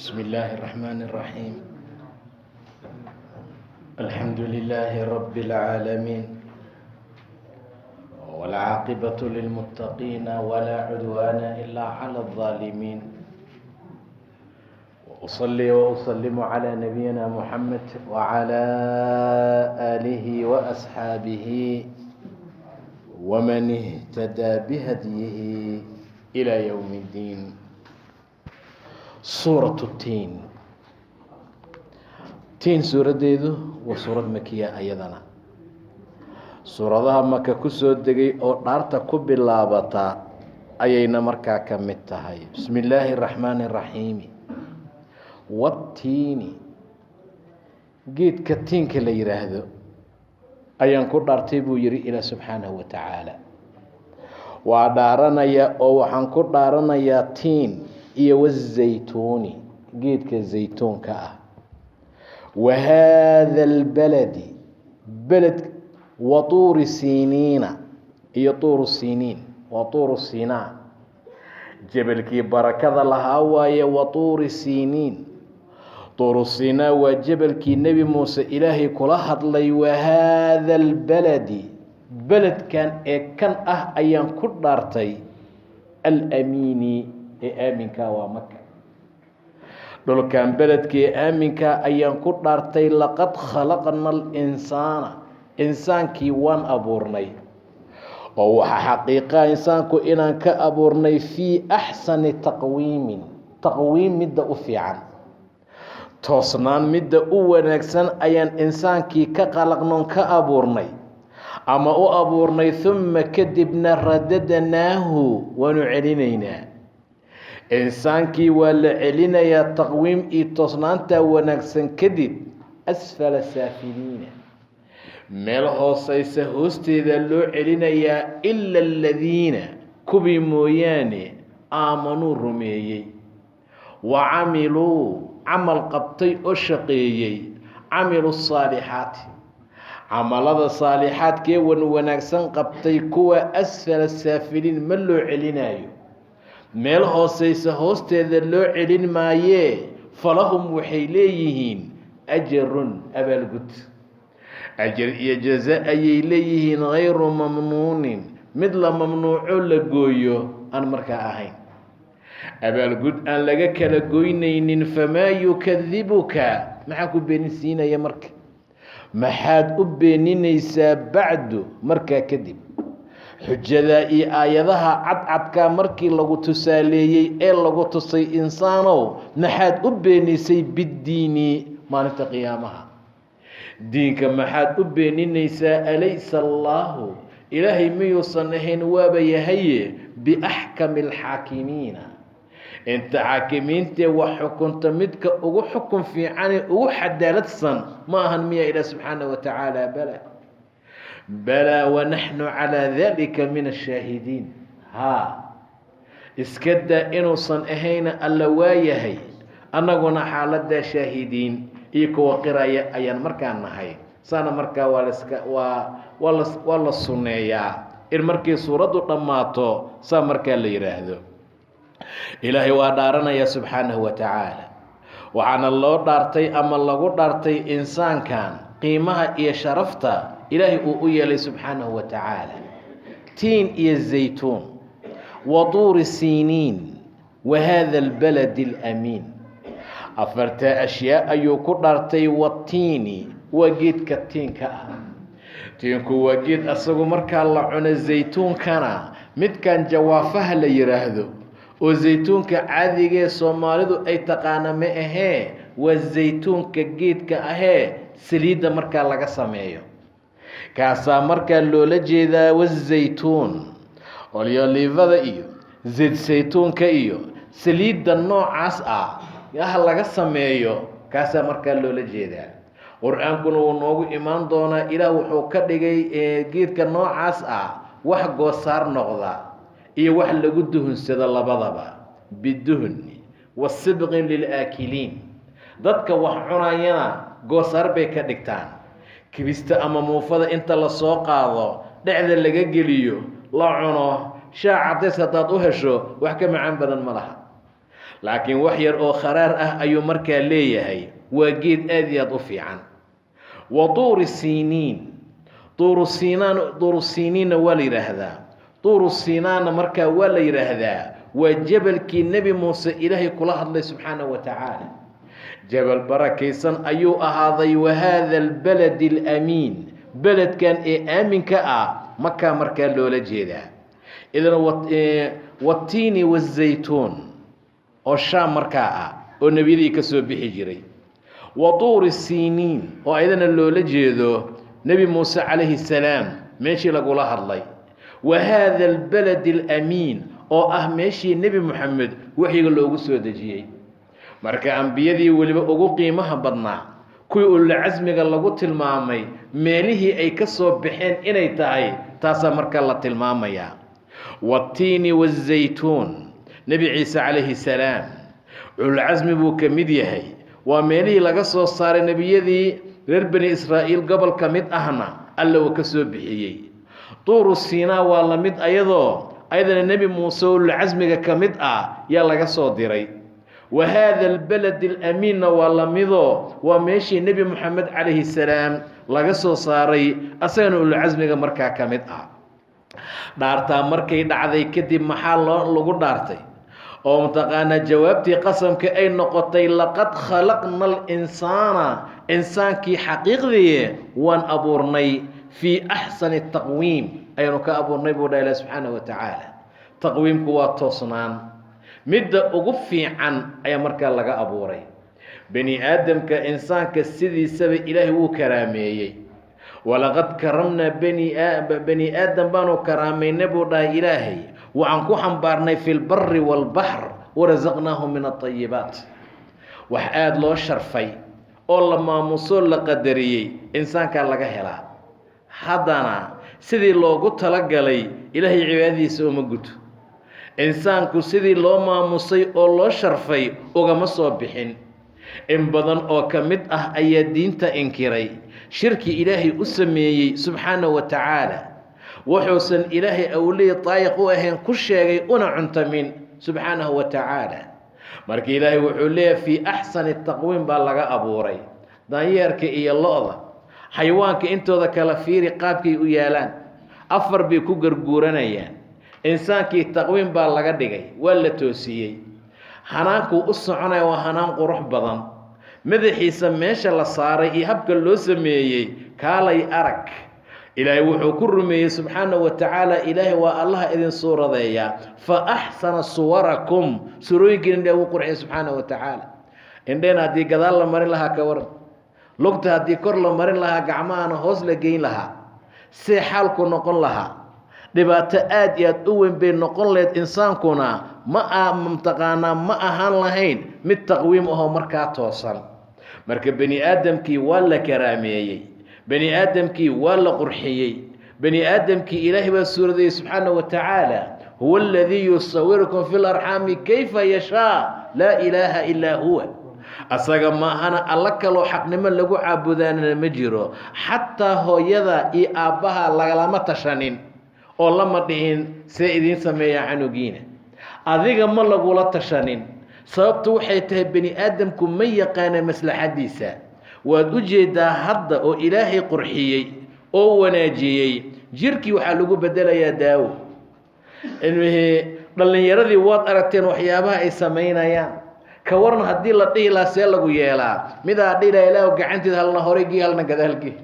بسم الله الرحمن الرحيم. الحمد لله رب العالمين، والعاقبة للمتقين ولا عدوان إلا على الظالمين، وأصلي وأسلم على نبينا محمد وعلى آله وأصحابه ومن اهتدى بهديه إلى يوم الدين. suuratu tiin suuradeedu waa suurad makiya. ayadana suuradaha maka ku soo degay oo dhaarta ku bilaabata ayayna markaa ka mid tahay. bismi illaahi araxmaani araxiimi. watiini, geedka tiinka la yidhaahdo ayaan ku dhaartay buu yihi ilaah subxaanahu wa tacaala. waa dhaaranaya oo waxaan ku dhaaranayaa tiin iyo wazaytuuni, geedka zaytuunka ah. wa haada albaladi, beled, wa tuuri siiniina, iyo tuuru siiniin, waa tuuru siinaa, jebelkii barakada lahaa waaye. wa tuuri siiniin, tuuru siinaa waa jebelkii nebi muuse ilaahay kula hadlay. wa haada albaladi, beledkan ee kan ah ayaan ku dhaartay. alamiini, ee aaminkaa waa maka. dhulkan beledkii aaminkaa ayaan ku dhaartay. laqad khalaqna alinsaana, insaankii waan abuurnay, oo waxaa xaqiiqaa insaanku inaan ka abuurnay fii axsani taqwiimin, taqwiim midda u fiican, toosnaan midda u wanaagsan ayaan insaankii ka qalaqnoon ka abuurnay ama u abuurnay. uma kadibna radadanaahu, waanu celinaynaa. insaankii waa la celinayaa taqwiim iyo toosnaanta wanaagsan kadib. asfala saafiliina, meel hooseysa hoosteeda loo celinayaa. ila aladiina, kuwii mooyaane, aamanuu rumeeyey, wa camiluu, camal qabtay oo shaqeeyey, camilu saalixaati, camalada saalixaadkee wan wanaagsan qabtay, kuwa asfala saafiliin ma loo celinayo, meel hooseysa hoosteeda loo celin maayee. falahum waxay leeyihiin ajarun, abaalgud, ajar iyo jaza ayay leeyihiin. hayru mamnuunin, mid la mamnuuco la gooyo aan markaa ahayn, abaalgud aan laga kala goynaynin. famaa yukadibuka, maxaa ku beeninsiinaya marka? maxaad u beeninaysaa bacdu, markaa kadib? xujada iyo aayadaha cadcadkaa markii lagu tusaaleeyey ee lagu tusay insaanow, maxaad u beenisay biddiini, maalinta qiyaamaha? diinka maxaad u beeninaysaa? alaysa allaahu, ilaahay miyuusan ahayn? waaba yahaye biaxkami alxaakimiina, inta xaakimiintee wax xukunta midka ugu xukun fiicane ugu cadaaladsan ma ahan miya ilaah subxaanahu wa tacaala? balaa wanaxnu calaa dalika min ashaahidiin. haa, iska daa inuusan ahayna alla waayahay, annaguna xaaladaa shaahidiin iyo kuwa qiraya ayaan markaa nahay. saana markaa waa la sunneeyaa in markii suuraddu dhammaato saa markaa la yidhaahdo. ilaahay waa dhaaranaya subxaanahu wa tacaala, waxaana loo dhaartay ama lagu dhaartay insaankan qiimaha iyo sharafta ilaahay uu u yeelay subxaanahu wa tacaala. tiin iyo zaytuun, wa tuuri siiniin, wa haada albaladi alamiin. afartaa ashyaa ayuu ku dhaartay. watiini, waa geedka tiinka ah. tiinku waa geed asagu markaa la cuno. zaytuunkana midkan jawaafaha la yidhaahdo, oo zaytuunka caadigee soomaalidu ay taqaana ma ahee, waa zaytuunka geedka ahee saliidda markaa laga sameeyo, kaasaa markaa loola jeedaa. wazaytuun, olyolivada iyo zayd saytuunka iyo saliidda noocaas ah laga sameeyo, kaasaa markaa loola jeedaa. qur-aankuna wuu noogu imaan doonaa. ilaah wuxuu ka dhigay geedka noocaas ah wax goosaar noqda iyo wax lagu duhunsado labadaba. biduhni wa sibqin lilaakiliin, dadka wax cunayana goosaar bay ka dhigtaan. kibista ama muufada inta lasoo qaado dhexda laga geliyo la cuno. shaac cadays haddaad u hesho wax ka macaan badan ma laha. laakiin wax yar oo kharaar ah ayuu markaa leeyahay waa geed aad iyo aad u fiican. wa tuuri siiniin, tuuru siiniinna waa la yidhaahdaa. tuuru siinaanna markaa waa la yidhaahdaa waa jabalkii nebi muuse ilaahay kula hadlay subxaanahu wa tacaala. jabal barakaysan ayuu ahaaday. wa haada albaladi alamiin, beledkan ee aaminka ah makaa markaa loola jeedaa. idan watiini wazaytuun oo shaam markaa ah oo nebiyadii ka soo bixi jiray. wa tuuri siiniin oo ayadana loola jeedo nebi muuse calayhi salaam meeshii lagula hadlay. wa haada albaladi alamiin oo ah meeshii nebi moxamed waxyiga loogu soo dejiyey. marka ambiyadii weliba ugu qiimaha badnaa, kuwii ululcasmiga lagu tilmaamay meelihii ay ka soo baxeen inay tahay, taasaa markaa la tilmaamayaa. watiini wazaytuun, nebi ciise calayhi salaam ululcasmi buu ka mid yahay. waa meelihii laga soo saaray nebiyadii reer bani israa'iil gobol ka mid ahna alla uu ka soo bixiyey. tuuru siinaa waa la mid ayadana nebi muuse ululcasmiga ka mid ah yaa laga soo diray. wa haada albalad alamiinna waa la midoo waa meeshii nebi moxamed calayhi salaam laga soo saaray, asagana ululcasmiga markaa ka mid ah. dhaartaa markay dhacday kadib maxaa lagu dhaartay oo mataqaanaa jawaabtii qasamka ay noqotay laqad khalaqna alinsaana, insaankii xaqiiqdii waan abuurnay fii axsani taqwiim, ayaanu ka abuurnay buu dhaha ilaah subxaanahu wa tacaala. taqwiimku waa toosnaan, midda ugu fiican ayaa markaa laga abuuray. bani aadamka insaanka sidiisaba ilaahay wuu karaameeyey. walaqad karamnaa bani aadam baanu karaamayna buu dhahay ilaahay. waxaan ku xambaarnay fi lbari waalbaxr warasaqnaahum min alayibaat. wax aada loo sharfay oo la maamusoo la qadariyey insaankaa laga helaa. haddana sidii loogu talagalay ilaahay cibaadadiisa uma guto. insaanku sidii loo maamusay oo loo sharfay ugama soo bixin. in badan oo ka mid ah ayaa diinta inkiray, shirki ilaahay u sameeyey subxaanahu wa tacaala. wuxuusan ilaahay awliye daayiq u ahayn ku sheegay una cuntamin subxaanahu wa tacaala. marka ilaahay wuxuu leeyahay fii axsani taqwiim baa laga abuuray. daanyeerka iyo lo-da, xayawaanka intooda kala fiiri qaabkay u yaalaan, afar bay ku garguuranayaan. insaankii taqwiim baa laga dhigay, waa la toosiyey. hanaankuu u soconaya waa hanaan qurux badan. madaxiisa meesha la saaray iyo habka loo sameeyey kaalay arag. ilaahay wuxuu ku rumeeyey subxaanahu wa tacaala, ilaahay waa allaha idin suuradeeya. fa axsana suwarakum, surooyinkiina ilaahay wuu qurxiya subxaanahu wa tacaala. indheen haddii gadaal la marin lahaa ka waran, lugta haddii kor la marin lahaa, gacmahana hoos la geyn lahaa, see xaalku noqon lahaa. dhibaato aad iyo aad u weyn bay noqon lahayd. insaankuna mataqaanaa ma ahaan lahayn mid taqwiim ahoo markaa toosan. marka bani aadamkii waa la karaameeyey, bani aadamkii waa la qurxiyey. bani aadamkii ilaahay baa suuradeeyey subxaanahu wa tacaala. huwa aladii yusawirukum fi larxaami kayfa yashaa laa ilaaha ilaa huwa. asaga maahana alla kaloo xaqnimo lagu caabudaanana ma jiro. xataa hooyada iyo aabbaha lagalama tashanin oo lama dhihin see idiin sameeyaa canugiina. adiga ma lagula tashanin. sababtu waxay tahay bani aadamku ma yaqaana maslaxadiisa. waad u jeedaa hadda oo ilaahay qurxiyey oo wanaajiyey, jirkii waxaa lagu bedelayaa daawo. dhallinyaradii waad aragteen waxyaabaha ay samaynayaan. ka waran haddii la dhihi lahaa see lagu yeelaa, midaa dhila ilaah gacanteeda halna horeygii halna gadaalgii.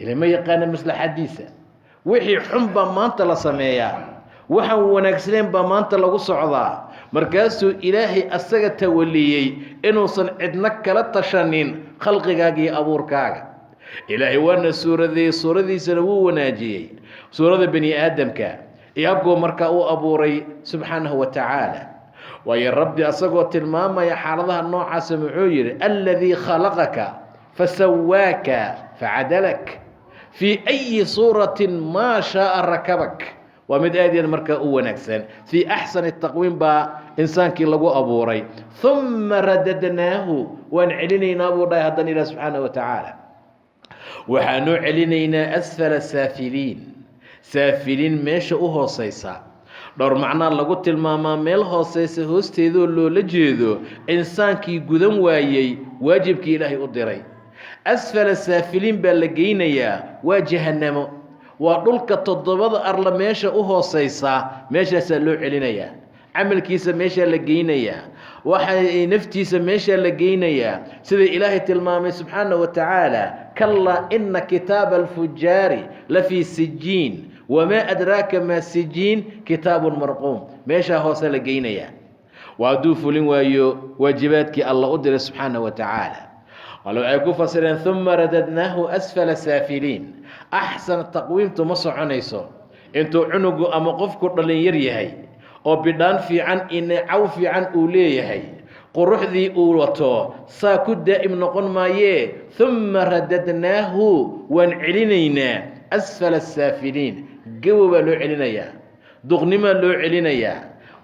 ila ma yaqaana maslaxadiisa. wixii xun baa maanta la sameeyaa, waxaan wanaagsaneyn baa maanta lagu socdaa. markaasuu ilaahay asaga tawaliyey inuusan cidna kala tashanin khalqigaaga iyo abuurkaaga. ilaahay waana suuradeeyey, suuradiisana wuu wanaajiyey. suurada bani aadamka iyo habkuu markaa u abuuray subxaanahu wa tacaala. waayo rabbi asagoo tilmaamaya xaaladaha noocaasa muxuu yidhi alladii khalaqaka fasawaaka facadalak fii ayi suuratin maa shaaa rakabak. waa mid aad yaad markaa u wanaagsan. fii axsani taqwiim baa insaankii lagu abuuray. uma radadnaahu, waan celinaynaa buu dhahay haddana ilaah subxaanahu wa tacaala. waxaanuu celinaynaa asfala saafiliin, saafiliin meesha u hooseysa. dhowr macnaa lagu tilmaamaa meel hooseysa hoosteedoo loola jeedo insaankii gudan waayey waajibkii ilaahay u diray. asfala saafiliin baa la geynayaa waa jahannamo, waa dhulka toddobada arla meesha u hooseysa, meeshaasaa loo celinayaa. camalkiisa meeshaa la geynayaa, waxay naftiisa meeshaa la geynayaa, sida ilaahay tilmaamay subxaanahu wa tacaala kallaa ina kitaaba alfujaari lafii sijiin wamaa adraaka maa sijiin kitaabun marquum. meeshaa hoose la geynayaa. waa hadduu fulin waayo waajibaadkii alla u diray subxaanahu wa tacaala. walo ay ku fasireen uma radadnaahu asfala saafiliin. axsan taqwiimtu ma soconayso intuu cunugu ama qofku dhalinyar yahay oo bidhaan fiican inacaw fiican uu leeyahay, quruxdii uu wato saa ku daa'im noqon maayee uma radadnaahu waan celinaynaa asfala saafiliin. gabow baa loo celinayaa, duqnimaa loo celinayaa,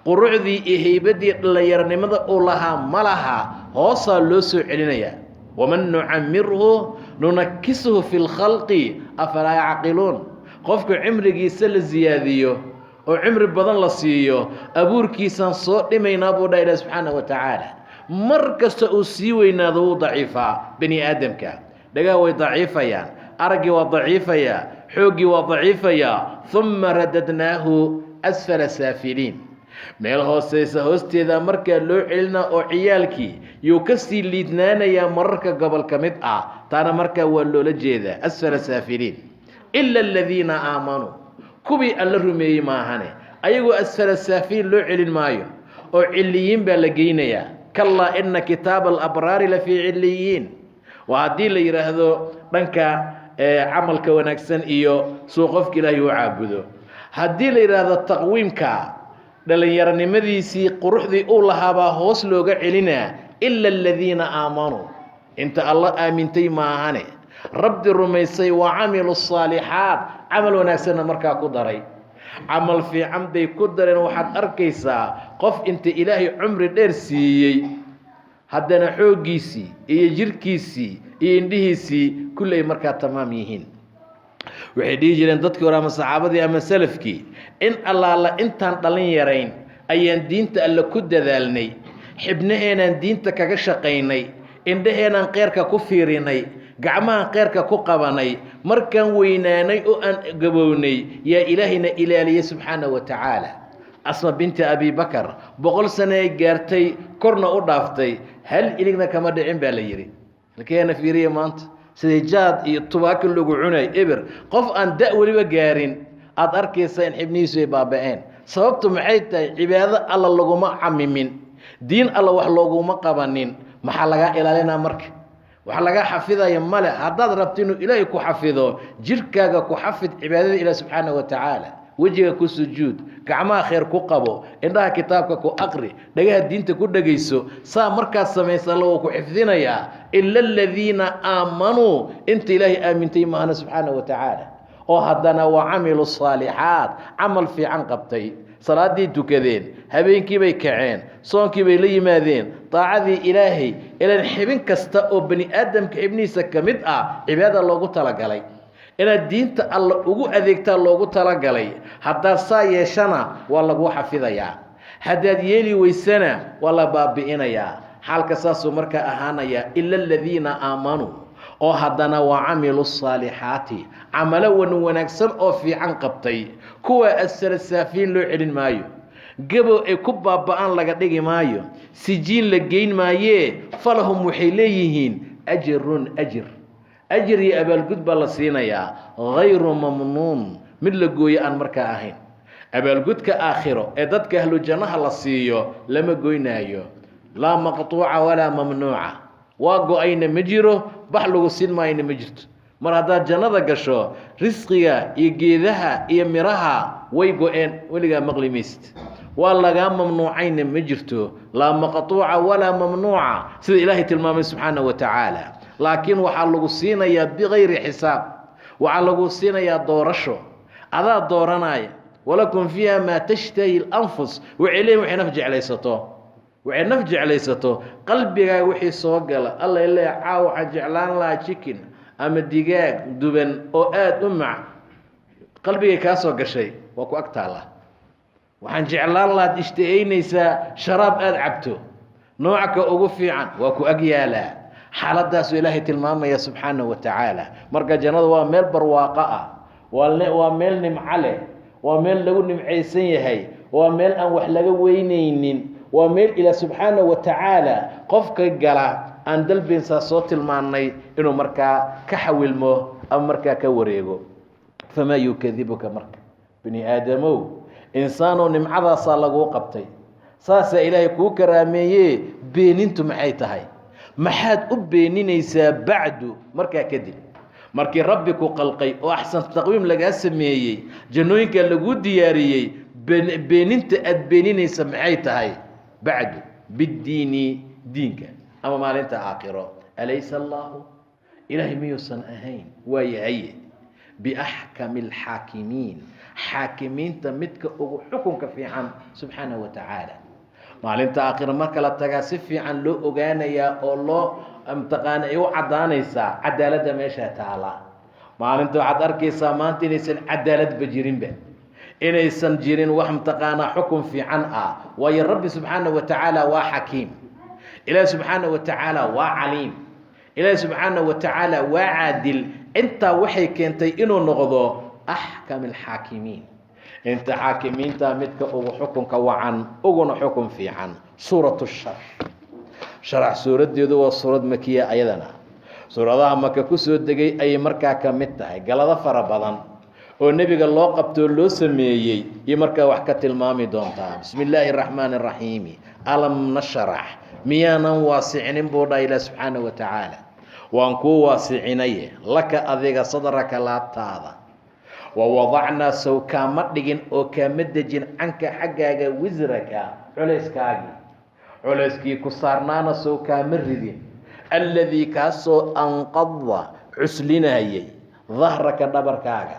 quruxdii iyo haybaddii dhallinyaronimada uu lahaa ma laha, hoosaa loo soo celinayaa. waman nucamirhu nunakisuhu fi lkhalqi afalaa yacqiluun. qofka cimrigiisa la siyaadiyo oo cimri badan la siiyo, abuurkiisaan soo dhimaynaa buu dhaha ilaah subxaanahu wa tacaala. mar kasta uu sii weynaado wuu daciifaa bani aadamka. dhagaha way daciifayaan, araggii waa daciifayaa, xooggii waa daciifayaa. uma radadnaahu asfala saafiliin. meel hooseysa hoosteeda markaa loo celinaa oo ciyaalkii yuu ka sii liidnaanayaa mararka gobol ka mid ah. taana markaa waa loola jeedaa asfala saafiliin. ila aladiina aamanuu, kuwii alla rumeeyey maahane, ayagoo asfala saafiliin loo celin maayo oo ciliyiin baa la geynayaa. kallaa ina kitaaba alabraari lafii ciliyiin. waa haddii la yidhaahdo dhanka camalka wanaagsan iyo suu qofka ilaahay u caabudo. haddii la yidhaahdo taqwiimka dhalinyaronimadiisii quruxdii uu lahaabaa hoos looga celinaa. ila aladiina aamanuu, inta alla aamintay maahane, rabbi rumaysay wa camilu الصaalixaat, camal wanaagsanna markaa ku daray. camal fiican bay ku dareen. waxaad arkaysaa qof inta ilaahay cumri dheer siiyey haddana xooggiisii iyo jirkiisii iyo indhihiisii kulli ay markaa tamaam yihiin. waxay dhihi jireen dadkii hore ama saxaabadii ama salafkii, in allaala intaan dhalin yarayn ayaan diinta alle ku dadaalnay, xibnaheenaan diinta kaga shaqaynay, indhaheenaan kheyrka ku fiirinay, gacmahan kheyrka ku qabanay. markaan weynaanay oo aan gabownay yaa ilaahayna ilaaliyey subxaanahu wa tacaala. asma binti abi bakar 100 sano ay gaartay, korna u dhaaftay, hal iligna kama dhicin baa la yidhi. halkeena fiiriya maanta sidii jaad iyo tubaako lagu cunay eber. qof aan da' weliba gaarin aad arkaysa in xibnihiisu ay baaba'een. sababtu maxay tahay? cibaado alla laguma camimin, diin alla wax looguma qabanin. maxaa lagaa ilaalinaa marka? wax lagaa xafidaya male. haddaad rabto inuu ilaahay ku xafido, jirkaaga ku xafid cibaadada ilaah subxaanahu wa tacaala. wejiga ku sujuud, gacmaha khayr ku qabo, indhaha kitaabka ku aqri, dhagaha diinta ku dhegayso. saa markaad samaysa alla wuu ku xifdinayaa. ila aladiina aamanuu, inta ilaahay aamintay maahana subxaanahu wa tacaala, oo haddana wa camilu الصaalixaat, camal fiican qabtay. salaaddii tukadeen, habeenkii bay kaceen, soonkii bay la yimaadeen, daacadii ilaahay. ilaan xibin kasta oo bani aadamka xibnihiisa ka mid ah cibaada loogu talagalay. inaad diinta alla ugu adeegtaa loogu talagalay. haddaad saa yeeshana waa lagu xafidayaa, haddaad yeeli weysana waa la baabi'inayaa. xaalka saasuu markaa ahaanayaa. ila aladiina aamanuu, oo haddana waa camilu الصaalixaati, camalo wanaagsan oo fiican qabtay. kuwa asfala saafiliin loo celin maayo, gabow ay ku baaba'aan laga dhigi maayo, sijiin la geyn maayee. falahum waxay leeyihiin ajrun, ajir iyo abaalgud baa la siinayaa. hayru mamnuun, mid la gooyo aan markaa ahayn. abaalgudka aakhiro ee dadka ahlu jannaha la siiyo lama goynaayo. laa maqtuuca walaa mamnuuca. waa go-ayna ma jiro, bax lagu siin maayna ma jirto. mar haddaad jannada gasho, risqiga iyo geedaha iyo miraha way go-een, weligaa maqli maysid. waa lagaa mamnuucayna ma jirto. laa maqtuuca walaa mamnuuca, sida ilaahay tilmaamay subxaanahu wa tacaala. laakiin waxaa lagu siinayaa bikayri xisaab. waxaa lagu siinayaa doorasho. adaa dooranaya. walakum fiiha maa tashtahi اlanfus. waxay leeyihin waxay naf jeclaysato. waxay naf jeclaysato. qalbigaaga wixii soo gala, alla ilaa caaw waxaan jeclaan lahaa chicken ama digaag duban oo aad u mac. qalbigay kaa soo gashay waa ku ag taalla. waxaan jeclaan lahaad ishtahaynaysaa sharaab aad cabto nooca ka ugu fiican waa ku ag yaalaa xaaladdaasuu ilaahay tilmaamaya subxaanahu wa tacaala marka jannada waa meel barwaaqo ah waa meel nimco leh waa meel lagu nimcaysan yahay waa meel aan wax laga weynaynin waa meel ilaah subxaanahu wa tacaala qofka gala aan dalbinsaa soo tilmaannay inuu markaa ka xawilmo ama markaa ka wareego famaa yukadibuka marka bini aadamow insaanoo nimcadaasaa laguu qabtay saasaa ilaahay kuu karaameeye beenintu maxay tahay maxaad u beeninaysaa bacdu markaa kadib markii rabbi ku qalqay oo axsan taqwiim lagaa sameeyey jannooyinka laguu diyaariyey beeninta aad beeninaysa maxay tahay bacdu biddiini diinka ama maalinta aakhiro alaysa allaahu ilaahay miyuusan ahayn waa yahaye biaxkami alxaakimiin xaakimiinta midka ugu xukunka fiican subxaanahu wa tacaala maalinta aakhira marka la tagaa si fiican loo ogaanayaa oo loo mataqaana ay u caddaanaysaa cadaaladda meesha taala maalinta waxaad arkaysaa maanta inaysan cadaaladba jirinba inaysan jirin wax mataqaanaa xukun fiican ah waayo rabbi subxaanahu wa tacaala waa xakiim ilaahi subxaanahu wa tacaala waa caliim ilaahi subxaanahu wa tacaala waa caadil intaa waxay keentay inuu noqdo axkam alxaakimiin inta xaakimiinta midka ugu xukunka wacan uguna xukun fiican suuratu sharax suuraddeedu waa suurad makiya ayadana suuradaha maka ku soo degay ayay markaa ka mid tahay galado fara badan oo nebiga loo qabtoo loo sameeyey iyo markaa wax ka tilmaami doontaa bismi illaahi araxmaani araxiimi alam nashrax miyaanan waasicinin buu dhaha ilaah subxaanahu wa tacaala waan kuu waasicinaye laka adiga sadraka laabtaada wawadacnaa sow kaama dhigin oo kaama dejin canka xaggaaga wisraka culayskii ku saarnaana sow kaama ridin alladii kaasoo anqada cuslinayay dahraka dhabarkaaga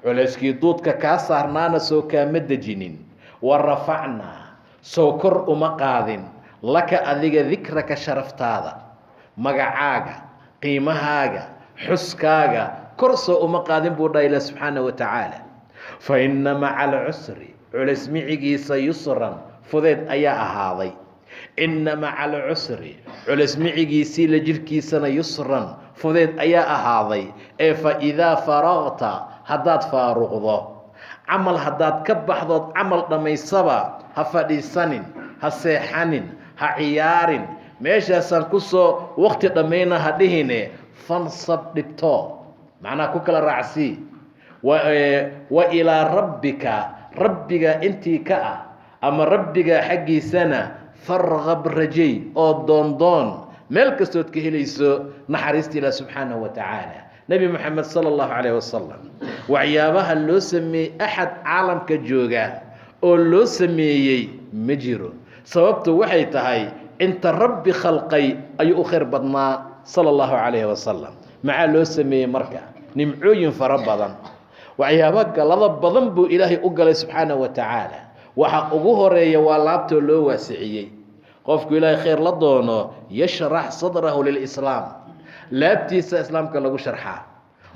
culayskii duudka kaa saarnaana sow kaama dejinin wa rafacnaa sow kor uma qaadin laka adiga dikraka sharaftaada magacaaga qiimahaaga xuskaaga kor soo uma qaadin buu dhaha ilah subxaanahu wa tacaala fa inna maca alcusri culays micigiisa yusran fudeed ayaa ahaaday inna maca alcusri culays micigiisii la jirhkiisana yusran fudeed ayaa ahaaday ee fa idaa faraqta haddaad faaruqdo camal haddaad ka baxdood camal dhammaysaba ha fadhiisanin ha seexanin ha ciyaarin meeshaasaan ku soo waqti dhammayna ha dhihine fansab dhigto macnaha ku kala raacsii wa ilaa rabbika rabbiga intii ka ah ama rabbiga xaggiisana farqab rajay oo doondoon meel kastood ka helayso naxariista ilaah subxaanahu wa tacaala nebi moxamed sala allahu calayh wasalam waxyaabaha loo sameeyey axad caalamka jooga oo loo sameeyey ma jiro sababtu waxay tahay inta rabbi khalqay ayuu u khayr badnaa sala allahu calayhi wasalam maxaa loo sameeyey marka nimcooyin fara badan waxyaaba galada badan buu ilaahay u galay subxaanahu wa tacaala waxa ugu horeeya waa laabtoo loo waasiciyey qofku ilaahay khayr la doono yashrax sadrahu lilislaam laabtiisa islaamka lagu sharxaa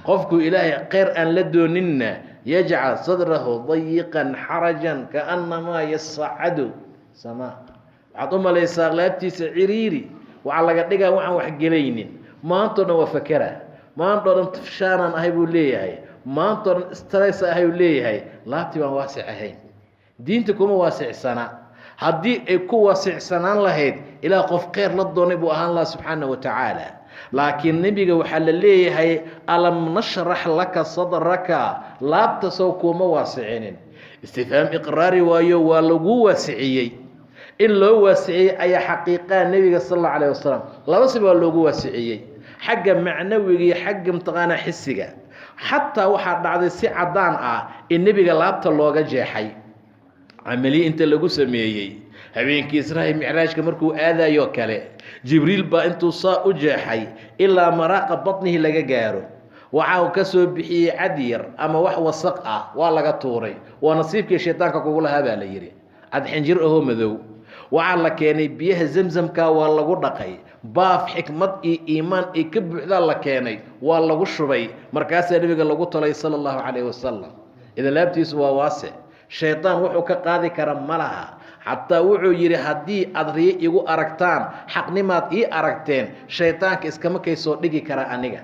qofku ilaahay khayr aan la dooninna yajcal sadrahu dayiqan xarajan kaannamaa yasacadu samaa waxaad u malaysaa laabtiisa ciriiri waxaa laga dhigaa waxaan waxgelaynin maantao dhan waa fakera maantao dhan tafshaanaan ahay buu leeyahay maantao dhan stress ahay buu leeyahay laabtii baan waasic ahayn diinta kuma waasicsana haddii ay ku waasicsanaan lahayd ilaah qof khayr la doonay buu ahaan lahaa subxaanahu wa tacaala laakiin nebiga waxaa la leeyahay alam nashrax laka sadraka laabta sow kuuma waasicinin istifhaam iqraari waayo waa lagu waasiciyey in loo waasiciyey ayaa xaqiiqaa nebiga sal allahu calayh wasalam laba si baa loogu waasiciyey xagga macnawiga iyo xagga mataqaanaa xisiga xataa waxaa dhacday si caddaan ah in nebiga laabta looga jeexay camaliye inta lagu sameeyey habeenkii israa'iil micraajka markuu aadayo kale jibriil baa intuu saa u jeexay ilaa maraaqa batnihi laga gaaro waxa uu ka soo bixiyey cadyar ama wax wasaq ah waa laga tuuray waa nasiibkii shaydaanka kugu lahaa baa la yidhi cadxinjir ahoo madow waxaa la keenay biyaha zamzamka waa lagu dhaqay baaf xikmad iyo iimaan ay ka buuxdaa la keenay waa lagu shubay markaasaa nebiga lagu talay sala allahu calayhi wasalam idan laabtiisu waa waasic shaytaan wuxuu ka qaadi kara ma laha xataa wuxuu yidhi haddii aad riyo igu aragtaan xaqnimaad ii aragteen shaytaanka iskama kay soo dhigi kara aniga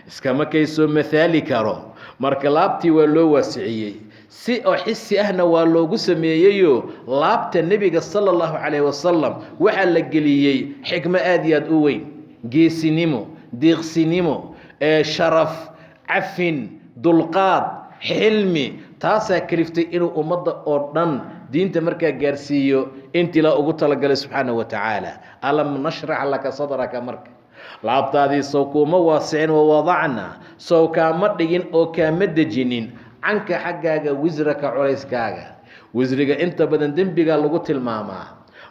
iskama kay soo mathaali karo marka laabtii waa loo waasiciyey si oo xisi ahna waa loogu sameeyeyo laabta nebiga sala allahu calayhi wasalam waxaa la geliyey xikmo aad iyo aad u weyn geesinimo deeqsinimo sharaf cafin dulqaad xilmi taasaa kaliftay inuu ummadda oo dhan diinta markaa gaarsiiyo intii la ugu talagalay subxaanahu wa tacaala alam nashrax laka sadraka marka laabtaadii sow kuuma waasicin wawadacna sow kaama dhigin oo kaama dejinin canka xaggaaga wisraka culayskaaga wisriga inta badan dembigaa lagu tilmaamaa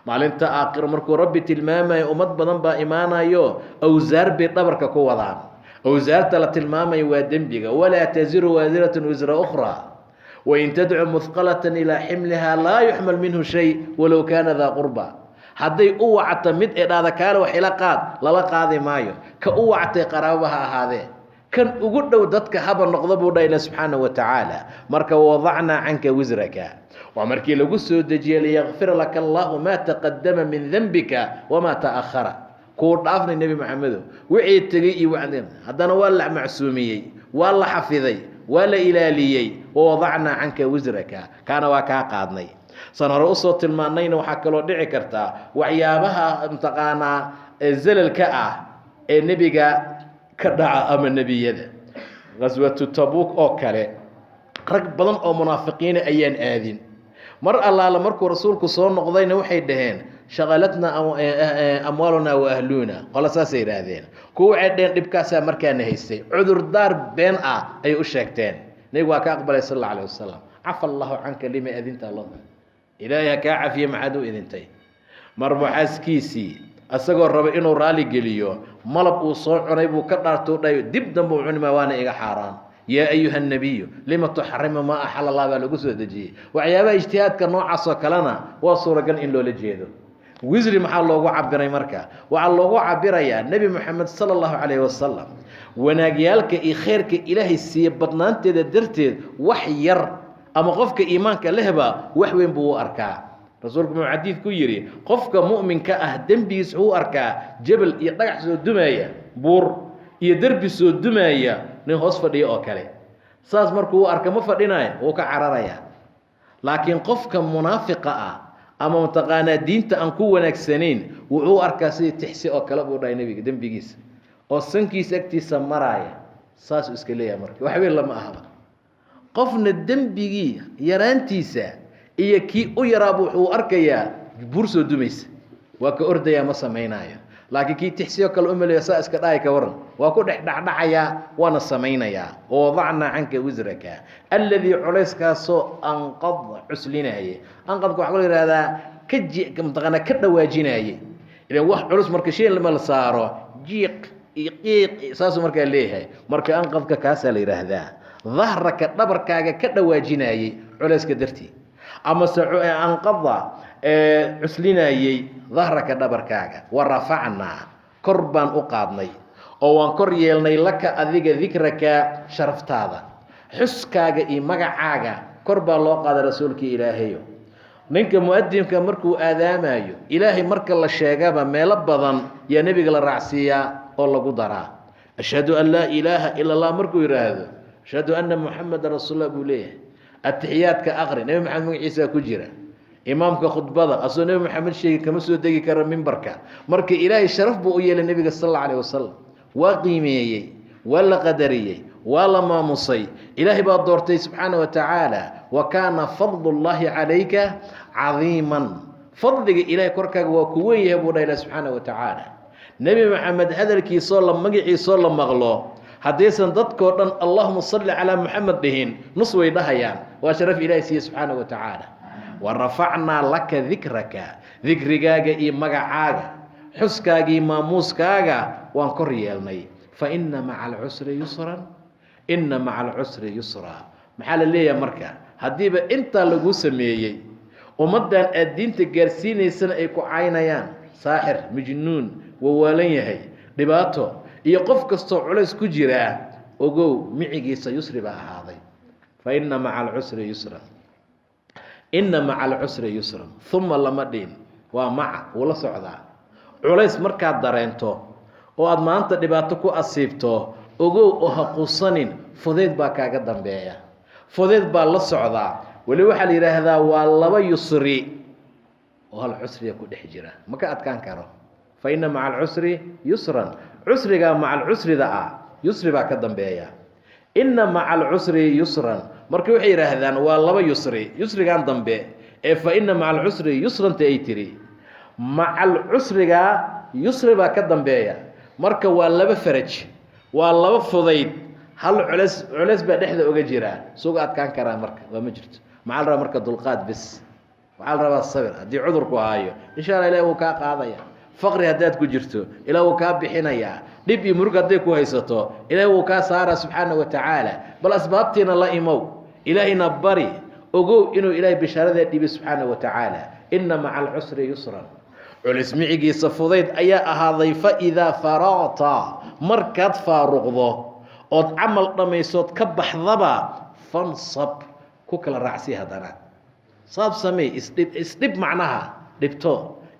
maalinta aakhiro markuu rabbi tilmaamayo ummad badan baa imaanayo awsaar bay dhabarka ku wadaan awsaarta la tilmaamayo waa dembiga walaa taziru waasiratun wisra ukhraa wain tadcu muhqalatan ilaa ximlihaa laa yuxmal minhu shay walow kaana daa qurba hadday u wacata mid ee dhaada kaale wax ila qaad lala qaadi maayo ka u wactay qaraabo ha ahaadee kan ugu dhow dadka haba noqdo buu dhaha ila subxaanahu wa tacaala marka wadacnaa canka wisraka waa markii lagu soo dejiyey liyakfira laka allahu maa taqadama min denbika wamaa ta'ahara kuu dhaafnay nebi maxamedo wixii tegey iyo wacdeen haddana waa la macsuumiyey waa la xafiday waa la ilaaliyey wawadacnaa canka wisraka kaana waa kaa qaadnay san hore usoo tilmaanayna waxaa kaloo dhici kartaa waxyaabaha mataqaanaa zalalka ah ee nebiga ka dhaca ama nebiyada qaswatu tabuuk oo kale rag badan oo munaafiqiina ayaan aadin mar allaala markuu rasuulku soo noqdayna waxay dhaheen shaqalatna amwaaluna wa ahluuna qola saasay yidhaahdeen kuwa waxay dhaheen dhibkaasaa markaana haystay cudurdaar been ah ayay u sheegteen nebigu waa ka aqbalay sal alla alayh wasalam cafa allahu canka lima adinta allah ilaahay ha kaa cafiye maxaad u idintay marba xaaskiisii asagoo raba inuu raali geliyo malab uu soo cunay buu ka dhaartou dhayo dib dambe u cunima waana iga xaaraan yaa ayuha nabiyu lima tuxarimu maa axala allah baa lagu soo dejiyey waxyaabaha ijtihaadka noocaasoo kalena waa suuragal in loola jeedo wisri maxaa loogu cabiray marka waxaa loogu cabirayaa nebi moxamed sala allahu calayhi wasalam wanaagyaalka iyo khayrka ilaahay siiye badnaanteeda darteed wax yar ama qofka iimaanka lehba wax weyn buu u arkaa rasuulku muxuu xadiid ku yidhi qofka mu'minka ah dembigiis wuxuu u arkaa jabal iyo dhagax soo dumaya buur iyo derbi soo dumaya nin hoos fadhiya oo kale saas markuu u arka ma fadhinayo wuu ka cararayaa laakiin qofka munaafiqa ah ama mataqaanaa diinta aan ku wanaagsanayn wuxuu u arkaa sidii tixsi oo kale buu dhahay nebiga dembigiisa oo sankiisa agtiisa maraaya saasuu iska leeyahay marka wax weyn lama ahaba qofna dembigii yaraantiisa iyo kii u yaraaba wuxuu arkayaa buur soo dumaysa waa ka ordayaa ma samaynaayo laakiin kii tixsiyoo kale u maleeyo saa iska dhahay ka waran waa ku dhex dhacdhacayaa waana samaynayaa wawadacnaa canka wisraka alladii culayskaasoo anqad cuslinaaye anqadka waxaa loo yihahdaa mataqaanaa ka dhawaajinaaye ilan wax culus marka shay lama la saaro jiiq iyo qiiq saasuu markaa leeyahay marka anqadka kaasaa la yidhaahdaa dahraka dhabarkaaga ka dhawaajinaayey culayska dartii amase anqada cuslinayey dahraka dhabarkaaga wa rafacnaa kor baan u qaadnay oo waan kor yeelnay laka adiga dikraka sharaftaada xuskaaga iyo magacaaga kor baa loo qaaday rasuulkii ilaahayo ninka mu'adinka markuu aadaamayo ilaahay marka la sheegaba meelo badan yaa nebiga la raacsiiyaa oo lagu daraa ashhadu an laa ilaaha ila allah markuu yidhaahdo ashhadu anna muxameda rasuullah buu leeyahay atixiyaadka aqri nebi maxamed magaciisaa ku jira imaamka khudbada asoo nebi maxamed sheegi kama soo degi karo mimbarka marka ilaahay sharaf buu u yeelay nebiga sal alla alayh wasalam waa qiimeeyey waa la qadariyey waa la maamusay ilaahay baa doortay subxaana wa tacaala wa kaana fadlullaahi calayka cadiiman fadliga ilaahay korkaaga waa ku weyn yahay buu dhaha ilah subxaana wa tacaala nebi maxamed hadalkiisoo la magaciisoo la maqlo haddaysan dadkoo dhan allahuma salli calaa muxamed dhihin nus way dhahayaan waa sharaf ilaahay siiye subxaana wa tacaala wa rafacnaa laka dikraka dikrigaaga iyo magacaaga xuskaagii maamuuskaaga waan kor yeelnay fa inna maca alcusri yusran inna maca alcusri yusra maxaa la leeyahay marka haddiiba intaa laguu sameeyey ummaddan aad diinta gaarsiinaysana ay ku caynayaan saaxir majnuun wawaalan yahay dhibaato iyo qof kastoo culays ku jiraa ogow micigiisa yusri baa ahaaday fa inna maca alcusri yusra inna maca alcusri yusran uma lama dhihin waa maca wuu la socdaa culays markaad dareento oo aad maanta dhibaato ku asiibto ogow oo ha qusanin fudeyd baa kaaga dambeeya fudeyd baa la socdaa weli waxaa la yidhaahdaa waa laba yusri oo hal cusriya ku dhex jira ma ka adkaan karo fa inna maca alcusri yusran cusrigaa maca alcusrida ah yusri baa ka dambeeya inna maca alcusri yusran marka waxay yidhaahdaan waa laba yusri yusrigan dambe ee fa inna maca alcusri yusranta ay tiri maca alcusrigaa yusri baa ka dambeeya marka waa laba faraj waa laba fudayd hal culeys baa dhexda oga jira suga adkaan karaa marka waa ma jirto maxaa la rabaa marka dulqaad bis waxaa la rabaa sabir haddii cudurku haayo insha allah ilahi wuu kaa qaadaya faqri haddaad ku jirto ilaah wuu kaa bixinayaa dhib iyo murug hadday ku haysato ilaahi wuu kaa saaraa subxaana wa tacaala bal asbaabtiina la imow ilaahayna bari ogow inuu ilaahay bishaaradaa dhiibay subxaana wa tacaala inna maca alcusri yusran culis micigiisa fudayd ayaa ahaaday fa idaa faraqta markaad faaruqdo ood camal dhammaysood ka baxdaba fansab ku kala raacsi haddana saab samey isdhib macnaha dhibto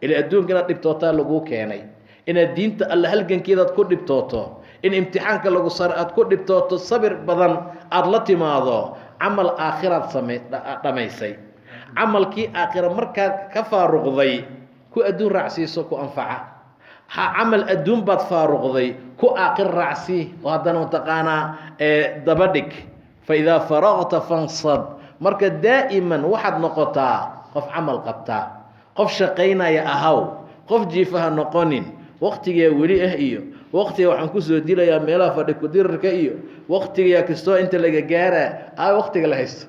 ila adduunka inaad dhibtootaa laguu keenay inaad diinta alla halgankeedaad ku dhibtooto in imtixaanka lagu sar aad ku dhibtooto sabir badan aada la timaado camal aakhiraad dhamaysay camalkii aakhira markaad ka faaruqday ku adduun raacsiiso ku anfaca camal adduun baad faaruqday ku aakhir raacsi oo haddana mataqaanaa dabadhig fa idaa faraqta fansab marka daa'iman waxaad noqotaa qof camal qabtaa qof shaqaynaya ahaw qof jiifaha noqonin waktigaa weli ah iyo waktiga waxaan kusoo dilayaa meelaha fadhi kudirarka iyo waktigayaa kastoo inta laga gaaraa waktiga la haysto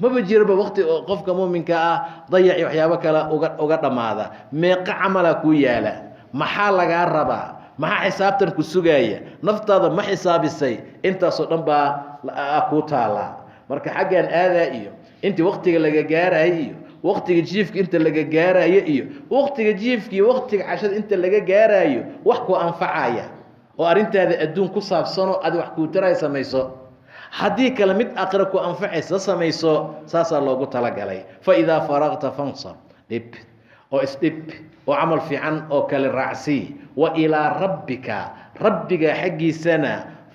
maba jiraba wakti oo qofka muuminka ah dayaci waxyaabo kale uga dhammaada meeqa camalaa kuu yaala maxaa lagaa rabaa maxaa xisaabtan ku sugaaya naftaada ma xisaabisay intaasoo dhan baa kuu taallaa marka xaggan aadaa iyo intii waktiga laga gaaraya iyo waktiga jiifka inta laga gaaraayo iyo waktiga jiifka iyo waktiga cashada inta laga gaaraayo wax ku anfacaya oo arrintaada adduun ku saabsanoo adi wax kuu taraya samayso haddii kale mid aakhira ku anfacaysa samayso saasaa loogu talagalay fa idaa faraqta fansab dhib oo isdhib oo camal fiican oo kale raacsi wa ilaa rabbika rabbiga xaggiisana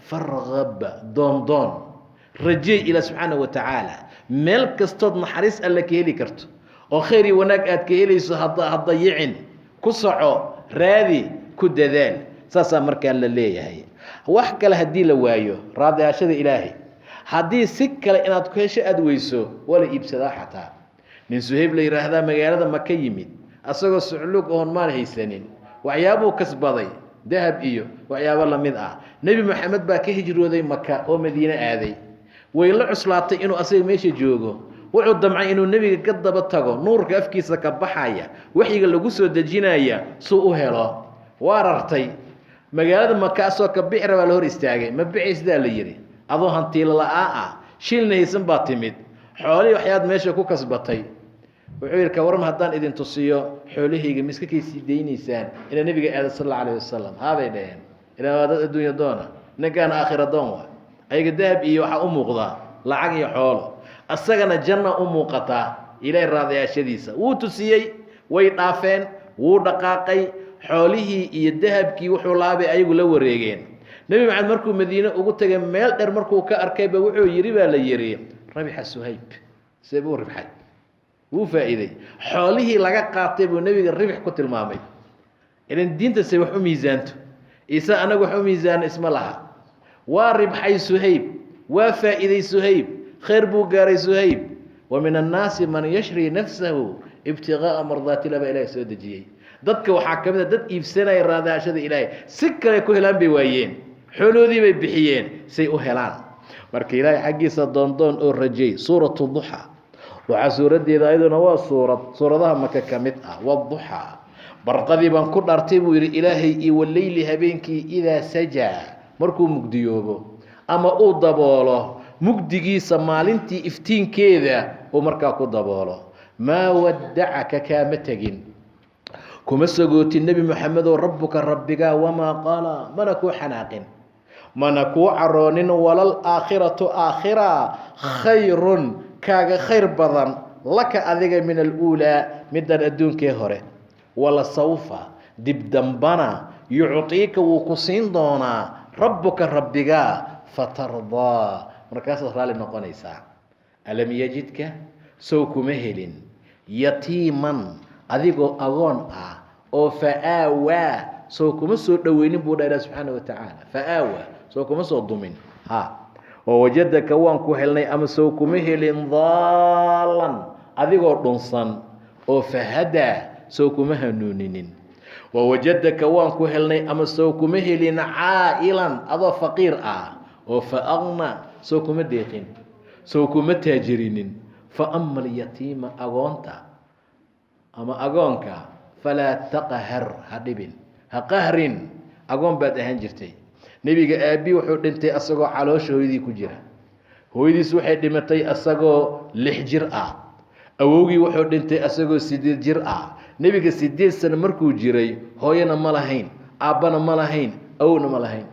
farqab doondoon rajey ila subxaana wa tacaala meel kastood naxariis alle ka heli karto oo khayr iyo wanaag aad ka helayso hadda yicin ku soco raadi ku dadaal saasaa markaa la leeyahay wax kale haddii la waayo raadiyaashada ilaahay haddii si kale inaad ku hesho aada weyso waa la iibsadaa xataa nin suhayb la yidhaahdaa magaalada maka yimid asagoo sucluug oon maan haysanin waxyaabuu kasbaday dahab iyo waxyaabo la mid ah nebi maxamed baa ka hijrooday maka oo madiine aaday way la cuslaatay inuu asaga meesha joogo wuxuu damcay inuu nebiga ka daba tago nuurka afkiisa ka baxaya waxyiga lagu soo dejinaya suu u helo waa rartay magaalada maka asoo ka bixi rabaa la hor istaagay ma bixaysidaa la yidhi adoo hantiila la-aan ah shilna haysan baa timid xoolihii waxyaad meesha ku kasbatay wuxuu yidhi ka waran haddaan idin tusiyo xoolahayga ma iska kaysii daynaysaan inaa nebiga aada sal alla alayh wasalam haabay dhaheen ilaa waa dad adduunya doona ninkaana aakhira doon waa ayaga dahab iyo waxaa u muuqdaa lacag iyo xoolo asagana janna u muuqataa ilaahay raadayaashadiisa wuu tusiyey way dhaafeen wuu dhaqaaqay xoolihii iyo dahabkii wuxuu laabay ayagu la wareegeen nebi maxamed markuu madiine ugu tegay meel dheer markuu ka arkayba wuxuu yidhi baa la yidhi rabixa suhayb see buu ribxay wuu faa'iiday xoolihii laga qaatay buu nebiga ribix ku tilmaamay ilan diinta se wax u miisaanto isa anagu wax u miisaano isma laha waa ribxay suhayb waa faa'iiday suhayb khayr buu gaaray suhayb wa min annaasi man yashri nafsahu ibtiqaa'a mardaatila baa ilaahay soo dejiyey dadka waxaa ka mid a dad iibsanaya raadaashada ilaahay si kale ku helaan bay waayeen xooloodii bay bixiyeen say u helaan marka ilaahay xaggiisa doondoon oo rajay suuratu duxa waxaa suuraddeeda ayaduna waa suuradaha maka ka mid ah waduxaa barqadii baan ku dhartay buu yidhi ilaahay iyo waleyli habeenkii idaa sajaa markuu mugdiyoobo ama uu daboolo mugdigiisa maalintii iftiinkeeda uu markaa ku daboolo maa waddacaka kaama tegin kuma sagootin nebi moxamedow rabbuka rabbigaa wamaa qaala mana kuu xanaaqin mana kuu caroonin walal aakhiratu aakhira khayrun kaaga khayr badan laka adiga min al-uulaa middan adduunkee hore wala sawfa dib dambana yuctiika wuu ku siin doonaa rabbuka rabbigaa fatardaa markaasaad raalli noqonaysaa alam yajidka sow kuma helin yatiiman adigoo agoon ah oo fa'aawaa sow kuma soo dhoweynin buu dha ilaah subxaana wa tacaala fa'aawaa sow kuma soo dumin wawajadaka waan ku helnay ama sow kuma helin daalan adigoo dhunsan oo fahadaa sow kuma hanuuninin wawajadaka waan ku helnay ama sow kuma helin caa'ilan adoo faqiir ah oo faaqna sow kuma deeqin sow kuma taajirinin faama alyatiima agoonta ama agoonka falaa taqhar ha dhibin ha qahrin agoon baad ahaan jirtay nebiga aabi wuxuu dhintay asagoo caloosha hooyadii ku jira hooyadiis waxay dhimatay asagoo 6 jir ah awowgii wuxuu dhintay asagoo 8 jir ah nebiga 8 sano markuu jiray hooyana ma lahayn aabbana ma lahayn awowna ma lahayn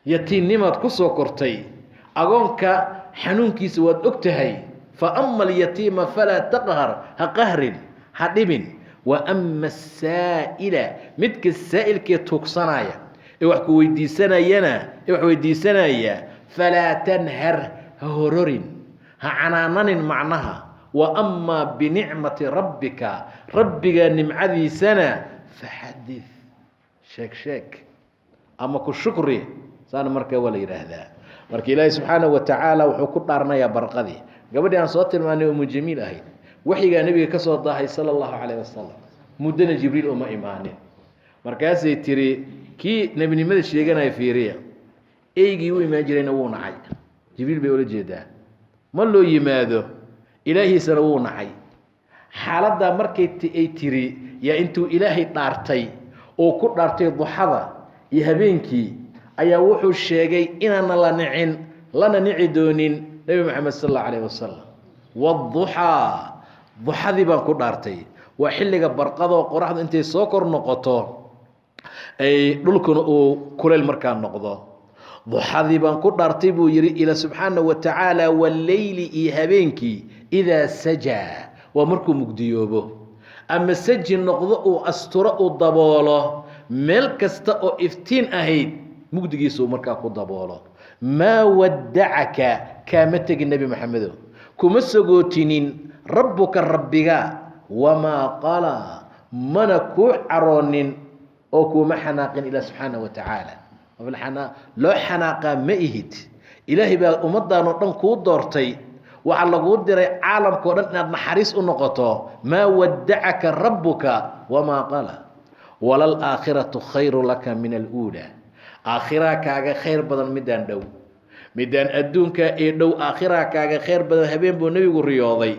yatiinnimaad ku soo kortay agoonka xanuunkiisa waad og tahay faama alyatiima falaa taqhar ha qahrin ha dhibin wa ama asaa'ila midka saa'ilkee tuugsanaya ee wax ku weydiisanaya falaa tanhar ha hororin ha canaananin macnaha wa amaa binicmati rabbika rabbiga nimcadiisana faxadid sheeg ama ku shukri saana markaa waa la yidhaahdaa marka ilaahay subxaanahu wa tacaala wuxuu ku dhaarnayaa barqadii gabadhii aan soo tilmaanay umu jamiil ahayd waxyigaa nebiga ka soo daahay sala allahu calayh wasalam muddana jibriil uma imaanin markaasay tiri kii nebinimada sheeganaya fiiriya eygii u imaan jirayna wuu nacay jibriil bay ula jeedaa ma loo yimaado ilaahiisana wuu nacay xaaladdaa markay ay tiri yaa intuu ilaahay dhaartay oo ku dhaartay duxada iyo habeenkii ayaa wuxuu sheegay inaana lana nici doonin nebi moxamed sal allahu calayh wasalam waduxaa duxadii baan ku dhaartay waa xilliga barqadoo qoraxdu intay soo kor noqoto ay dhulkuna uu kuleyl markaa noqdo duxadii baan ku dhaartay buu yidhi ila subxaanahu wa tacaala walleyli iyo habeenkii idaa sajaa waa markuu mugdiyoobo ama saji noqdo uu asturo uu daboolo meel kasta oo iftiin ahayd mugdigiisuu markaa ku daboolo maa waddacaka kaama tegin nebi maxamedow kuma sagootinin rabbuka rabbiga wamaa qala mana kuu caroonin oo kuuma xanaaqin ilaah subxaanahu wa tacaala loo xanaaqaa ma ihid ilaahay baa ummaddan oo dhan kuu doortay waxaa laguu diray caalamka o dhan inaad naxariis u noqoto maa waddacaka rabbuka wamaa qala walalaakhiratu khayru laka min aluulaa aakhiraa kaaga khayr badan midaan dhow midaan adduunka ee dhow aakhiraa kaaga khayr badan habeen buu nebigu riyooday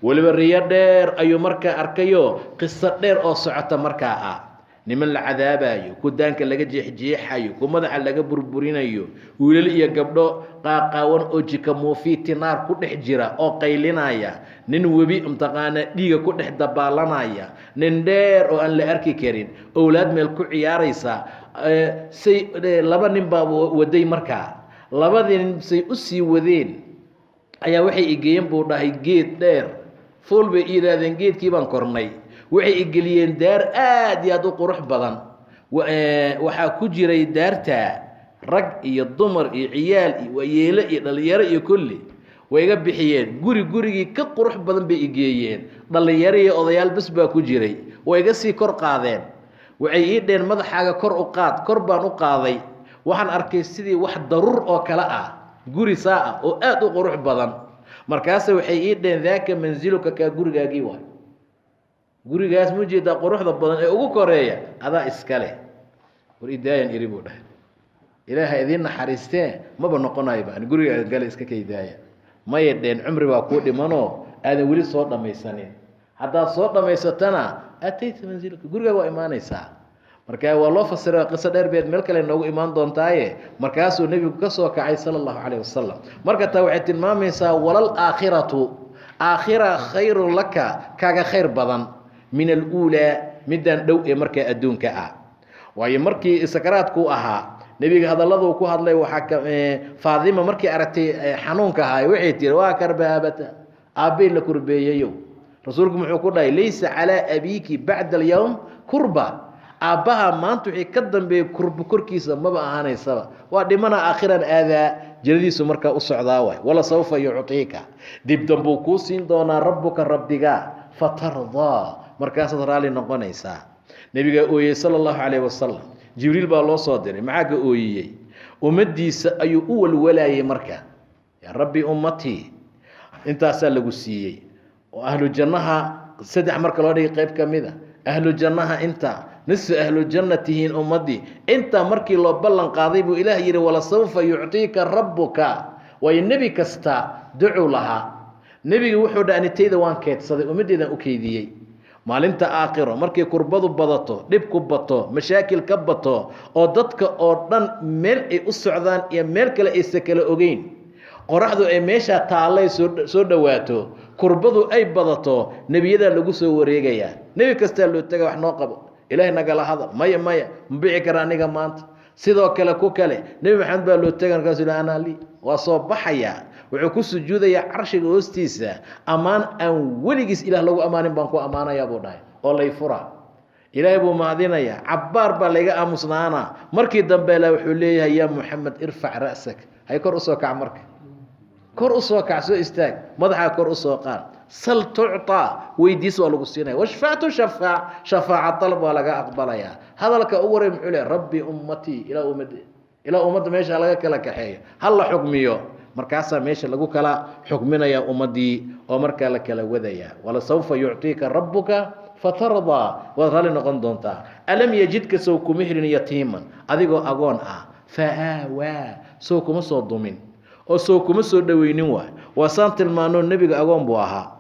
weliba riyo dheer ayuu markaa arkayo qiso dheer oo socota markaa ah niman la cadaabayo ku daanka laga jeexjeexayo ku madaxa laga burburinayo wiilal iyo gabdho qaaqaawan oo jika muufiiti naar ku dhex jira oo qaylinaya nin webi imtaqaana dhiiga ku dhex dabaalanaya nin dheer oo aan la arki karin owlaad meel ku ciyaaraysa say laba nin baa waday markaa labadii nin say u sii wadeen ayaa waxay igeeyeen buu dhahay geed dheer fool bay yidhaahdeen geedkii baan kornay waxay igeliyeen daar aad iyo aad u qurux badan waxaa ku jiray daarta rag iyo dumar iyo ciyaal iyo waayeelo iyo dhalinyaro iyo kulli way iga bixiyeen gurigii ka qurux badan bay igeeyeen dhalinyaro iyo odayaal bas baa ku jiray way iga sii kor qaadeen waxay ii dheen madaxaaga kor u qaad kor baan u qaaday waxaan arkay sidii wax daruur oo kale ah guri saa ah oo aad u qurux badan markaase waxay ii dheen daaka manziluka kaa gurigaagii waay gurigaas ma jeedaa quruxda badan ee ugu koreeya adaa iska leh war idaayan iri buu dhahay ilaaha idiin naxariistee maba noqonayo baan gurigaa gale iska kaydaaya maya dheen cumri baa kuu dhimanoo aadan weli soo dhammaysanin haddaad soo dhammaysatana atayta mansilka gurigaa waa imaanaysaa marka waa loo fasiray qiso dheer beed meel kale noogu imaan doontaaye markaasuu nebigu ka soo kacay sala allahu calayh wasalam marka taa waxay tilmaamaysaa walal aakhiratu aakhira khayru laka kaaga khayr badan min aluulaa midaan dhow ee markaa adduunka ah waayo markii sakaraadku ahaa nebiga hadalladuu ku hadlay waxaa faadima markii aragtay xanuunka ahaa waxay tiri waa karbaabata aabbay la kurbeeyayow rasuulku muxuu ku dhahay laysa calaa abiiki bacda alyawm kurba aabbaha maanta wixii ka dambeeyey kurba korkiisa maba ahaanaysaba waa dhimana aakhiran aadaa jannadiisu markaa u socdaa waay wala sawfa yuctiika dib dambuu kuu siin doonaa rabbuka rabbiga fatardaa markaasaad raalli noqonaysaa nebigaa ooyey sala allahu calayhi wasalam jibriil baa loo soo diray maxaa ka ooyiyey ummaddiisa ayuu u walwalayay marka yaa rabbi ummatii intaasaa lagu siiyey oo ahlu jannaha saddex marka loo dhigay qayb ka mid a ahlu jannaha inta nisfu ahlu janna tihiin ummaddii intaa markii loo ballan qaaday buu ilaah yidhi walasawfa yuctiika rabbuka waayo nebi kasta ducuu lahaa nebiga wuxuu dha anitayda waan keedsaday ummaddeedaan u keydiyey maalinta aakhiro markay kurbadu badato dhibku bato mashaakil ka bato oo dadka oo dhan meel ay u socdaan iyo meel kale aysa kala ogeyn qoraxdu ay meeshaa taallay soo dhowaato kurbadu ay badato nebiyadaa lagu soo wareegayaa nebi kastaa loo taga wax noo qabo ilaahay nagala hadal maya ma bici kara aniga maanta sidoo kale ku kale nebi maxamed baa loo taga markaasuu yidhi anaa lii waa soo baxayaa wuxuu ku sujuudayaa carshiga hoostiisa ammaan aan weligiis ilaah lagu ammaanin baan ku ammaanayaa buu dhahay oo lay fura ilaahay buu mahadinayaa cabbaar baa layga aamusnaanaa markii dambe la wuxuu leeyahay yaa muxamed irfac ra'sak hay kor usoo kac marka kor usoo kac soo istaag madaxaa kor usoo qaad sal tucطaa weydiis waa lagu siinaya washfactu shafaac shafaaca dalab waa laga aqbalayaa hadalka ugu horeey muxuu leeyahay rabbi ummatii ilaa ummadda meesha laga kala kaxeeyo hal la xukmiyo markaasaa meesha lagu kala xukminayaa ummaddii oo markaa la kala wadayaa walasawfa yuctiika rabbuka fatardaa waad raalli noqon doontaa alam yajidka sow kuma helin yatiiman adigoo agoon ah faaawaa sow kuma soo dumin oo sow kuma soo dhoweynin waay waasaan tilmaanoo nebiga agoon buu ahaa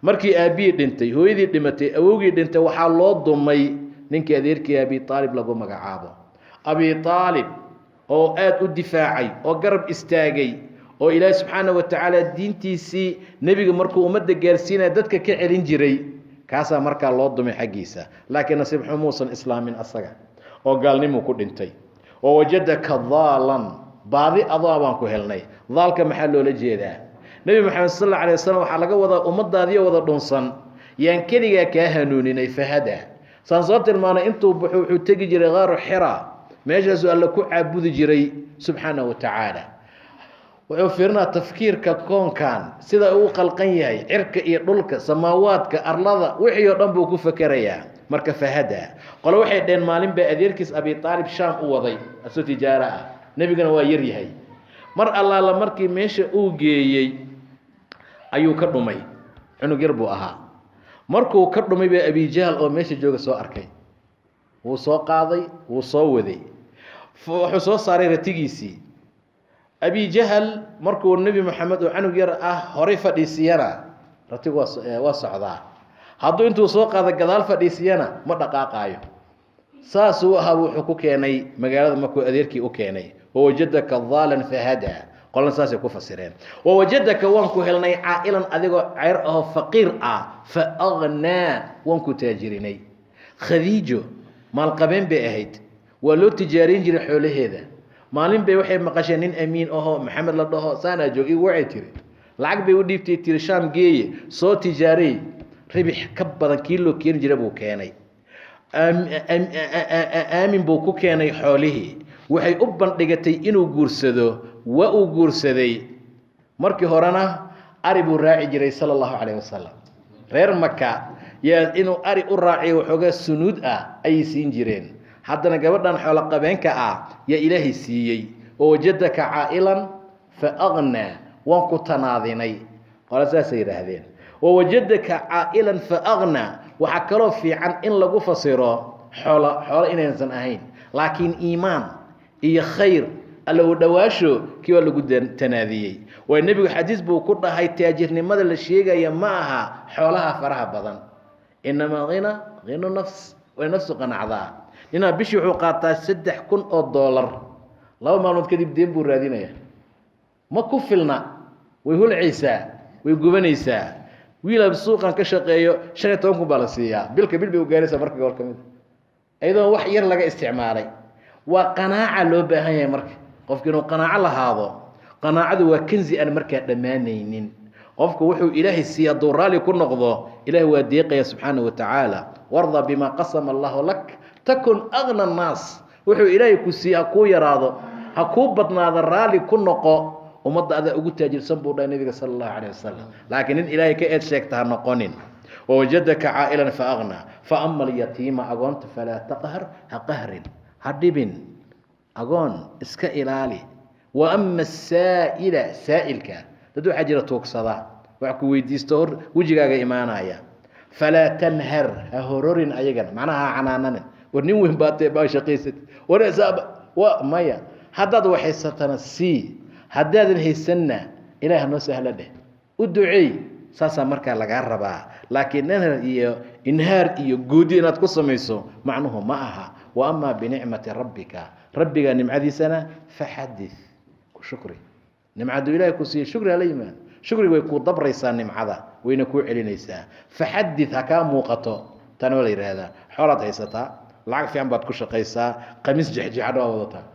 markii aabbihii dhintay hooyadii dhimatay awowgii dhintay waxaa loo dumay ninkii adeerkii abi aalib lagu magacaabo abi aalib oo aad u difaacay oo garab istaagay oo ilaahay subxaanahu watacaala diintiisii nebiga markuu ummadda gaarsiinaya dadka ka celin jiray kaasaa markaa loo dumay xaggiisa laakiin nasiib xumuusan islaamin asaga oo gaalnimuu ku dhintay oo wajadaka daalan baadi adaa baan ku helnay daalka maxaa loola jeedaa nebi maxamed sal alla alay wasalam waxaa laga wadaa ummaddaadiyo wada dhunsan yaan keligaa kaa hanuuninay fahada saan soo tilmaanay intuu baxo wuxuu tegi jiray qaaru xira meeshaasuu alla ku caabudi jiray subxaanahu watacaala wuxuu fiirinaa tafkiirka koonkan sida uu qalqan yahay cirka iyo dhulka samaawaadka arlada wixii oo dhan buu ku fakerayaa marka fahada qole waxay dheen maalin baa adeerkiis abi aalib shaam u waday asoo tijaaro ah nebigana waa yar yahay mar allaala markii meesha uu geeyey ayuu ka dhumay cunug yar buu ahaa markuu ka dhumay baa abijahl oo meesha jooga soo arkay wuu soo qaaday wuu soo waday wuxuu soo saaray ratigiisii abijahl markuu nebi moxamed oo canug yar ah horay fadhiisiyana ratigu waa socdaa hadduu intuu soo qaada gadaal fadhiisiyana ma dhaqaaqaayo saasuu ahaa wuxuu ku keenay magaalada markuu adeerkii u keenay wawajadaka daalan fahada qolna saasay ku fasireen wawajadaka waan ku helnay caa'ilan adigoo ceyr ahoo faqiir ah fa agnaa waan ku taajirinay khadiijo maalqabeen bay ahayd waa loo tijaarin jiray xoolaheeda maalin bay waxay maqasheen nin amiin ahoo maxamed la dhaho saanaa joog igu wacay tiri lacag bay u dhiibtay tiri shaam geeye soo tijaarey ribix ka badan kii loo keeni jira buu keenay aamin buu ku keenay xoolihii waxay u bandhigatay inuu guursado waa uu guursaday markii horena ari buu raaci jiray sala allahu calayh wasalam reer maka yaa inuu ari u raaciyo waxoogaa sunuud ah ayay siin jireen haddana gabadhan xoolo qabeenka ah yaa ilaahay siiyey oo wajadaka caa'ilan fa agnaa waan ku tanaadinay qole saasay yidhaahdeen wawajadaka caa'ilan fa agnaa waxaa kaloo fiican in lagu fasiro xoolo inaysan ahayn laakiin iimaan iyo khayr alla u dhowaasho kii waa lagu tanaadiyey waayo nebigu xadiis buu ku dhahay taajirnimada la sheegaya ma aha xoolaha faraha badan inamaa hina nafs way nafsu qanacdaa ninaa bishii wuxuu qaataa $3,000 2 maalmood kadib deen buu raadinaya ma ku filna way hulcaysaa way gubanaysaa wiilab suuqan ka shaqeeyo 15,000 baa la siiyaa bil bay u gaaraysaa marka goor kamid ayadoo wax yar laga isticmaalay waa qanaaca loo baahan yahay marka qofkii inuu qanaaco lahaado qanaacadu waa kanzi aan markaa dhammaanaynin qofku wuxuu ilaahay siiya duu raali ku noqdo ilaahay waa deeqaya subxaanahu watacaala warda bima qasama allahu lak takun agna annaas wuxuu ilaahay ku siiya ha kuu yaraado ha kuu badnaado raali ku noqo ummadda adaa ugu taajirsan buu dhahay nabiga sala allahu calayh wasalam laakiin nin ilaahay ka eed sheegta ha noqonin wawajadaka caa'ilan fa aghnaa fa ama alyatiima agoonta falaa taqhar ha qahrin ha dhibin agoon iska ilaali wa ama asaa'ila saa'ilka dad waxaa jira tuugsada wax ku weydiisto hor wejigaaga imaanaya falaa tanhar ha hororin ayagana macnaha ha canaananin war nin weyn baatee baa shaqaysat war waa maya haddaad waxaysatana sii haddaadan haysanna ilaah noo sahla dheh u duceey saasaa markaa lagaa rabaa laakiin inhaar iyo goodi inaad ku samayso macnuhu ma aha wa amaa binicmati rabbika rabbiga nimcadiisana faxadith ku shukri nimcadu ilaahay ku siiye shukri hala yimaado shukriga way kuu dabraysaa nimcada wayna kuu celinaysaa faxadith ha kaa muuqato tana waa la yidhaahdaa xoolaad haysataa lacag fiican baad ku shaqaysaa qamiis jexjexadh waa wadataa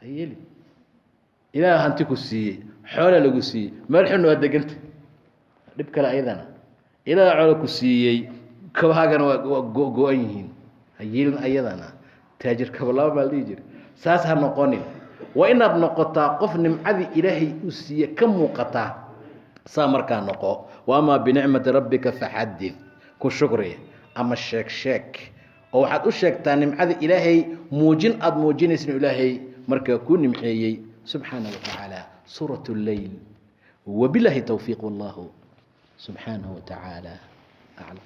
ha yeeli ilaah hanti ku siiyey xoola lagu siiyey meel xun waa deganta dhib kale ayadana ilaah xoolo ku siiyey kabahaagana waa go-an yihiin ha yeelin ayadana taajir kabalaba baa la dhihi jira saas ha noqonin waa inaad noqotaa qof nimcadii ilaahay uu siiye ka muuqataa saa markaa noqo wa amaa binicmati rabbika faxadith ku shukri ama sheeg oo waxaad u sheegtaa nimcada ilaahay muujin aad muujinaysa ilaahay markaa kuu nimceeyey سبحانه وتعالى سورة الليل وبالله توفيق الله سبحانه وتعالى أعلم